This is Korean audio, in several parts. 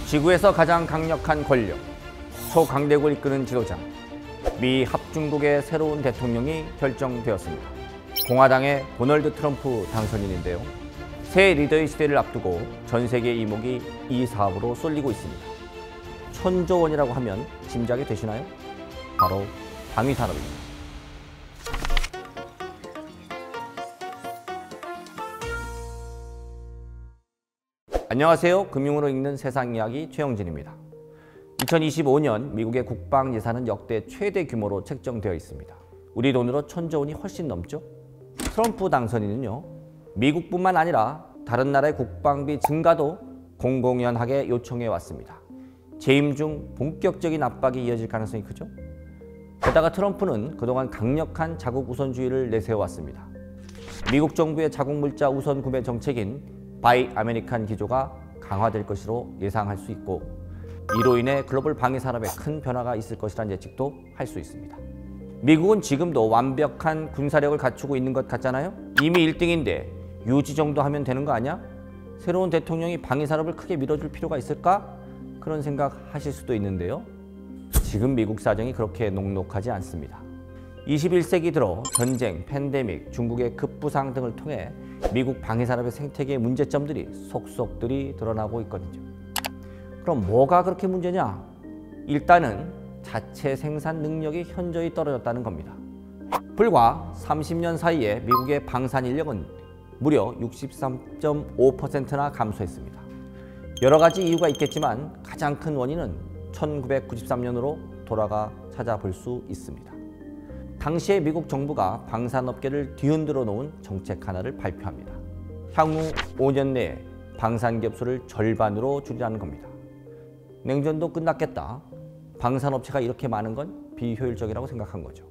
지구에서 가장 강력한 권력, 초강대국을 이끄는 지도자, 미 합중국의 새로운 대통령이 결정되었습니다. 공화당의 도널드 트럼프 당선인인데요. 새 리더의 시대를 앞두고 전 세계 이목이 이 사업으로 쏠리고 있습니다. 천조 원이라고 하면 짐작이 되시나요? 바로 방위산업입니다. 안녕하세요. 금융으로 읽는 세상 이야기 최영진입니다. 2025년 미국의 국방 예산은 역대 최대 규모로 책정되어 있습니다. 우리 돈으로 천조 원이 훨씬 넘죠? 트럼프 당선인은요, 미국뿐만 아니라 다른 나라의 국방비 증가도 공공연하게 요청해 왔습니다. 재임 중 본격적인 압박이 이어질 가능성이 크죠? 게다가 트럼프는 그동안 강력한 자국 우선주의를 내세워왔습니다. 미국 정부의 자국 물자 우선 구매 정책인 바이 아메리칸 기조가 강화될 것으로 예상할 수 있고, 이로 인해 글로벌 방위 산업에 큰 변화가 있을 것이라는 예측도 할 수 있습니다. 미국은 지금도 완벽한 군사력을 갖추고 있는 것 같잖아요? 이미 1등인데 유지 정도 하면 되는 거 아니야? 새로운 대통령이 방위 산업을 크게 밀어줄 필요가 있을까? 그런 생각 하실 수도 있는데요. 지금 미국 사정이 그렇게 녹록하지 않습니다. 21세기 들어 전쟁, 팬데믹, 중국의 급부상 등을 통해 미국 방위산업의 생태계의 문제점들이 속속들이 드러나고 있거든요. 그럼 뭐가 그렇게 문제냐? 일단은 자체 생산 능력이 현저히 떨어졌다는 겁니다. 불과 30년 사이에 미국의 방산 인력은 무려 63.5%나 감소했습니다. 여러 가지 이유가 있겠지만 가장 큰 원인은 1993년으로 돌아가 찾아볼 수 있습니다. 당시에 미국 정부가 방산업계를 뒤흔들어 놓은 정책 하나를 발표합니다. 향후 5년 내에 방산기업 수를 절반으로 줄이라는 겁니다. 냉전도 끝났겠다. 방산업체가 이렇게 많은 건 비효율적이라고 생각한 거죠.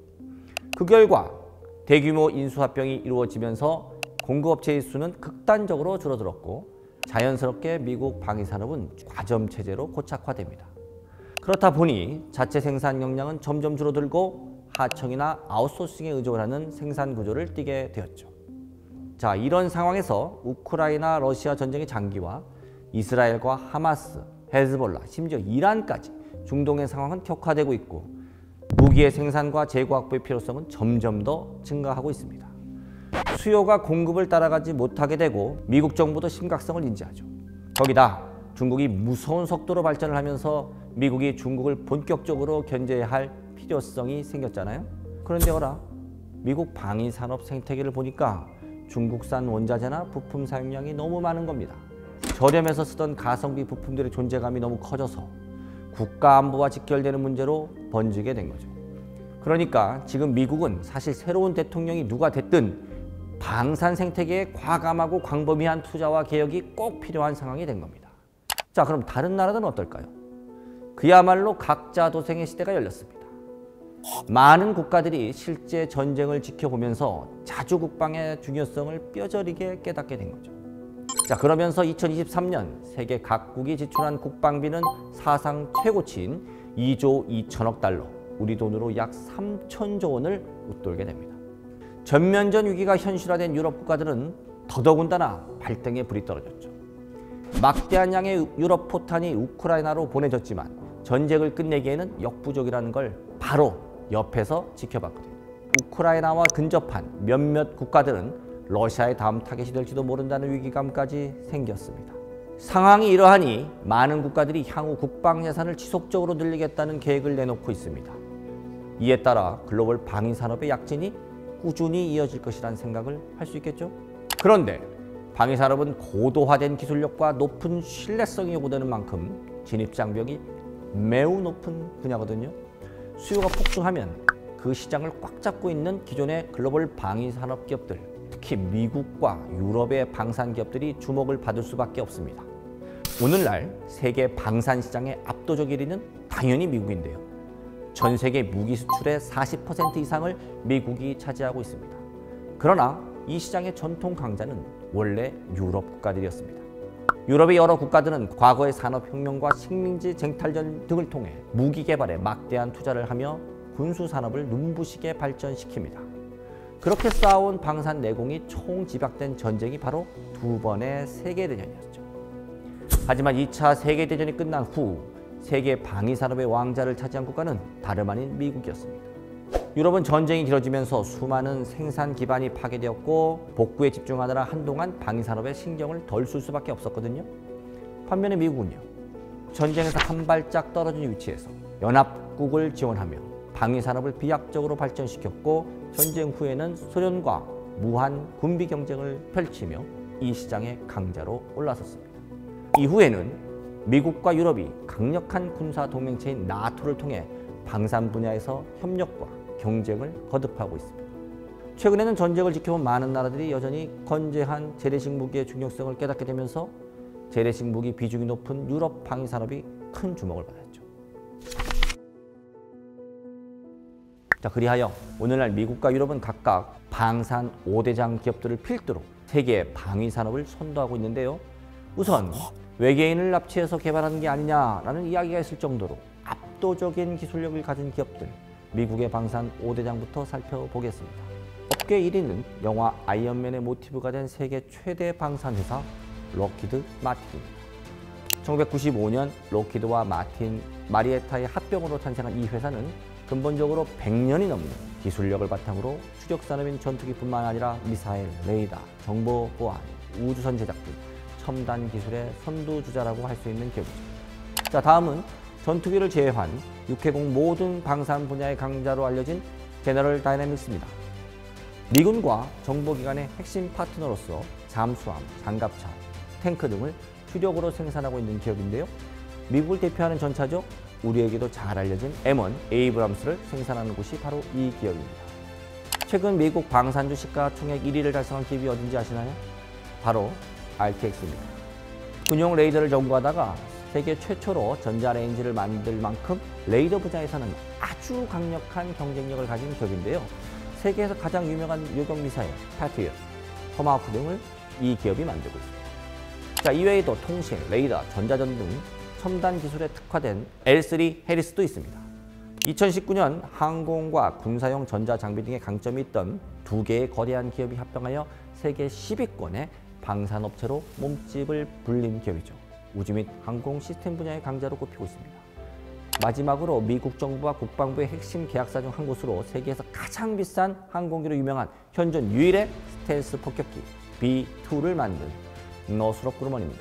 그 결과 대규모 인수합병이 이루어지면서 공급업체의 수는 극단적으로 줄어들었고, 자연스럽게 미국 방위산업은 과점체제로 고착화됩니다. 그렇다 보니 자체 생산 역량은 점점 줄어들고 하청이나 아웃소싱에 의존을 하는 생산 구조를 띠게 되었죠. 자, 이런 상황에서 우크라이나 러시아 전쟁의 장기화, 이스라엘과 하마스, 헤즈볼라, 심지어 이란까지 중동의 상황은 격화되고 있고, 무기의 생산과 재고 확보의 필요성은 점점 더 증가하고 있습니다. 수요가 공급을 따라가지 못하게 되고 미국 정부도 심각성을 인지하죠. 거기다 중국이 무서운 속도로 발전을 하면서 미국이 중국을 본격적으로 견제해야 할 필요성이 생겼잖아요. 그런데 어라, 미국 방위산업 생태계를 보니까 중국산 원자재나 부품 사용량이 너무 많은 겁니다. 저렴해서 쓰던 가성비 부품들의 존재감이 너무 커져서 국가 안보와 직결되는 문제로 번지게 된 거죠. 그러니까 지금 미국은 사실 새로운 대통령이 누가 됐든 방산 생태계에 과감하고 광범위한 투자와 개혁이 꼭 필요한 상황이 된 겁니다. 자, 그럼 다른 나라들은 어떨까요? 그야말로 각자 도생의 시대가 열렸습니다. 많은 국가들이 실제 전쟁을 지켜보면서 자주 국방의 중요성을 뼈저리게 깨닫게 된 거죠. 자, 그러면서 2023년 세계 각국이 지출한 국방비는 사상 최고치인 2조 2천억 달러, 우리 돈으로 약 3천조 원을 웃돌게 됩니다. 전면전 위기가 현실화된 유럽 국가들은 더더군다나 발등에 불이 떨어졌죠. 막대한 양의 유럽 포탄이 우크라이나로 보내졌지만 전쟁을 끝내기에는 역부족이라는 걸 바로 옆에서 지켜봤거든요. 우크라이나와 근접한 몇몇 국가들은 러시아의 다음 타겟이 될지도 모른다는 위기감까지 생겼습니다. 상황이 이러하니 많은 국가들이 향후 국방 예산을 지속적으로 늘리겠다는 계획을 내놓고 있습니다. 이에 따라 글로벌 방위 산업의 약진이 꾸준히 이어질 것이라는 생각을 할 수 있겠죠. 그런데 방위 산업은 고도화된 기술력과 높은 신뢰성이 요구되는 만큼 진입 장벽이 매우 높은 분야거든요. 수요가 폭증하면 그 시장을 꽉 잡고 있는 기존의 글로벌 방위 산업 기업들, 특히 미국과 유럽의 방산 기업들이 주목을 받을 수밖에 없습니다. 오늘날 세계 방산 시장의 압도적 1위는 당연히 미국인데요. 전 세계 무기 수출의 40% 이상을 미국이 차지하고 있습니다. 그러나 이 시장의 전통 강자는 원래 유럽 국가들이었습니다. 유럽의 여러 국가들은 과거의 산업혁명과 식민지 쟁탈전 등을 통해 무기 개발에 막대한 투자를 하며 군수산업을 눈부시게 발전시킵니다. 그렇게 쌓아온 방산 내공이 총 집약된 전쟁이 바로 두 번의 세계대전이었죠. 하지만 2차 세계대전이 끝난 후 세계 방위산업의 왕자를 차지한 국가는 다름 아닌 미국이었습니다. 유럽은 전쟁이 길어지면서 수많은 생산 기반이 파괴되었고 복구에 집중하느라 한동안 방위산업에 신경을 덜 쓸 수밖에 없었거든요. 반면에 미국은요. 전쟁에서 한 발짝 떨어진 위치에서 연합국을 지원하며 방위산업을 비약적으로 발전시켰고 전쟁 후에는 소련과 무한 군비 경쟁을 펼치며 이 시장의 강자로 올라섰습니다. 이후에는 미국과 유럽이 강력한 군사 동맹체인 나토를 통해 방산 분야에서 협력과 경쟁을 거듭하고 있습니다. 최근에는 전쟁을 지켜온 많은 나라들이 여전히 건재한 재래식 무기의 중요성을 깨닫게 되면서 재래식 무기 비중이 높은 유럽 방위 산업이 큰 주목을 받았죠. 자, 그리하여 오늘날 미국과 유럽은 각각 방산 5대장 기업들을 필두로 세계 방위 산업을 선도하고 있는데요. 우선 외계인을 납치해서 개발하는 게 아니냐라는 이야기가 있을 정도로 압도적인 기술력을 가진 기업들, 미국의 방산 5대장부터 살펴보겠습니다. 업계 1위는 영화 아이언맨의 모티브가 된 세계 최대 방산회사 록히드 마틴입니다. 1995년 록히드와 마틴, 마리에타의 합병으로 탄생한 이 회사는 근본적으로 100년이 넘는 기술력을 바탕으로 추적산업인 전투기뿐만 아니라 미사일, 레이더, 정보 보안, 우주선 제작 등 첨단 기술의 선두주자라고 할 수 있는 기업이죠. 자, 다음은 전투기를 제외한 육해공 모든 방산 분야의 강자로 알려진 제너럴 다이내믹스입니다. 미군과 정보기관의 핵심 파트너로서 잠수함, 장갑차, 탱크 등을 주력으로 생산하고 있는 기업인데요. 미국을 대표하는 전차죠. 우리에게도 잘 알려진 M1 에이브람스를 생산하는 곳이 바로 이 기업입니다. 최근 미국 방산주 시가총액 1위를 달성한 기업이 어딘지 아시나요? 바로 RTX입니다. 군용 레이더를 연구하다가 세계 최초로 전자레인지를 만들 만큼 레이더 분야에서는 아주 강력한 경쟁력을 가진 기업인데요. 세계에서 가장 유명한 요격 미사일, 패트리엇, 토마호크 등을 이 기업이 만들고 있습니다. 자, 이외에도 통신, 레이더, 전자전 등 첨단 기술에 특화된 L3 해리스도 있습니다. 2019년 항공과 군사용 전자장비 등의 강점이 있던 두 개의 거대한 기업이 합병하여 세계 10위권의 방산업체로 몸집을 불린 기업이죠. 우주 및 항공 시스템 분야의 강자로 꼽히고 있습니다. 마지막으로 미국 정부와 국방부의 핵심 계약사 중 한 곳으로 세계에서 가장 비싼 항공기로 유명한 현존 유일의 스텔스 폭격기 B-2를 만든 노스롭 그루먼입니다.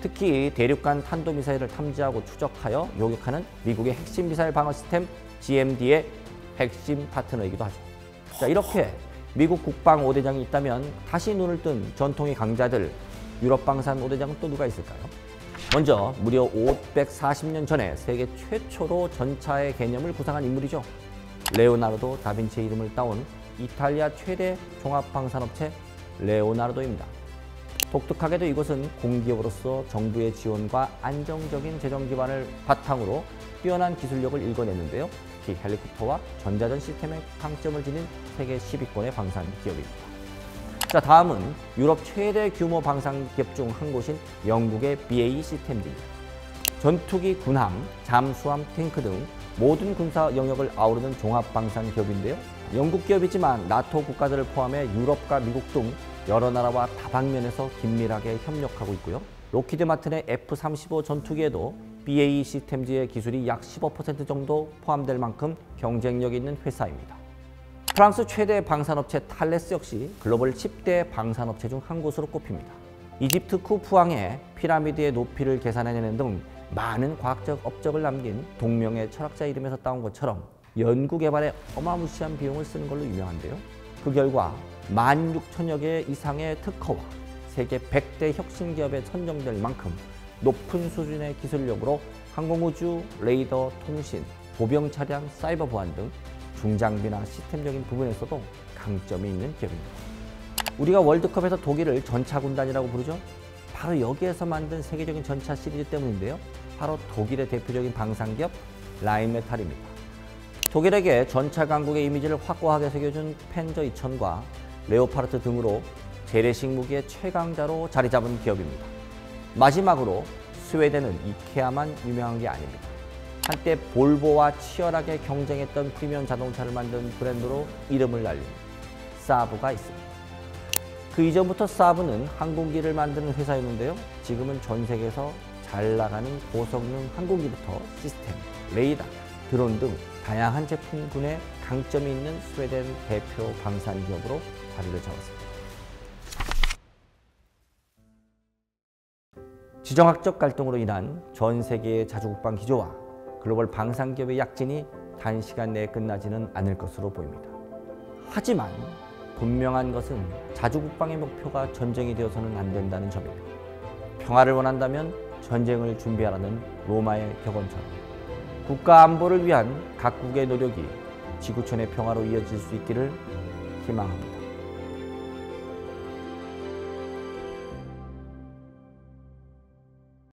특히 대륙간 탄도미사일을 탐지하고 추적하여 요격하는 미국의 핵심 미사일 방어 시스템 GMD의 핵심 파트너이기도 하죠. 자, 이렇게 미국 국방 5대장이 있다면 다시 눈을 뜬 전통의 강자들 유럽 방산 5대장은 또 누가 있을까요? 먼저 무려 540년 전에 세계 최초로 전차의 개념을 구상한 인물이죠. 레오나르도 다빈치의 이름을 따온 이탈리아 최대 종합방산업체 레오나르도입니다. 독특하게도 이곳은 공기업으로서 정부의 지원과 안정적인 재정 기반을 바탕으로 뛰어난 기술력을 일궈냈는데요. 특히 헬리콥터와 전자전 시스템의 강점을 지닌 세계 10위권의 방산 기업입니다. 자, 다음은 유럽 최대 규모 방산 기업 중 한 곳인 영국의 BAE 시스템즈입니다. 전투기, 군함, 잠수함, 탱크 등 모든 군사 영역을 아우르는 종합 방산 기업인데요. 영국 기업이지만 나토 국가들을 포함해 유럽과 미국 등 여러 나라와 다방면에서 긴밀하게 협력하고 있고요. 록히드 마틴의 F-35 전투기에도 BAE 시스템즈의 기술이 약 15% 정도 포함될 만큼 경쟁력 있는 회사입니다. 프랑스 최대 방산업체 탈레스 역시 글로벌 10대 방산업체 중 한 곳으로 꼽힙니다. 이집트 쿠푸왕의 피라미드의 높이를 계산해내는 등 많은 과학적 업적을 남긴 동명의 철학자 이름에서 따온 것처럼 연구 개발에 어마무시한 비용을 쓰는 걸로 유명한데요. 그 결과 16,000여 개 이상의 특허와 세계 100대 혁신 기업에 선정될 만큼 높은 수준의 기술력으로 항공우주, 레이더, 통신, 보병 차량, 사이버 보안 등 중장비나 시스템적인 부분에서도 강점이 있는 기업입니다. 우리가 월드컵에서 독일을 전차군단이라고 부르죠. 바로 여기에서 만든 세계적인 전차 시리즈 때문인데요. 바로 독일의 대표적인 방산기업 라인메탈입니다. 독일에게 전차 강국의 이미지를 확고하게 새겨준 팬저 2000과 레오파르트 등으로 재래식 무기의 최강자로 자리 잡은 기업입니다. 마지막으로 스웨덴은 이케아만 유명한 게 아닙니다. 한때 볼보와 치열하게 경쟁했던 프리미엄 자동차를 만든 브랜드로 이름을 날린 사브가 있습니다. 그 이전부터 사브는 항공기를 만드는 회사였는데요. 지금은 전 세계에서 잘 나가는 고성능 항공기부터 시스템, 레이더, 드론 등 다양한 제품군에 강점이 있는 스웨덴 대표 방산 기업으로 자리를 잡았습니다. 지정학적 갈등으로 인한 전 세계의 자주국방 기조와 글로벌 방산 기업의 약진이 단시간 내에 끝나지는 않을 것으로 보입니다. 하지만 분명한 것은 자주국방의 목표가 전쟁이 되어서는 안 된다는 점입니다. 평화를 원한다면 전쟁을 준비하라는 로마의 격언처럼 국가 안보를 위한 각국의 노력이 지구촌의 평화로 이어질 수 있기를 희망합니다.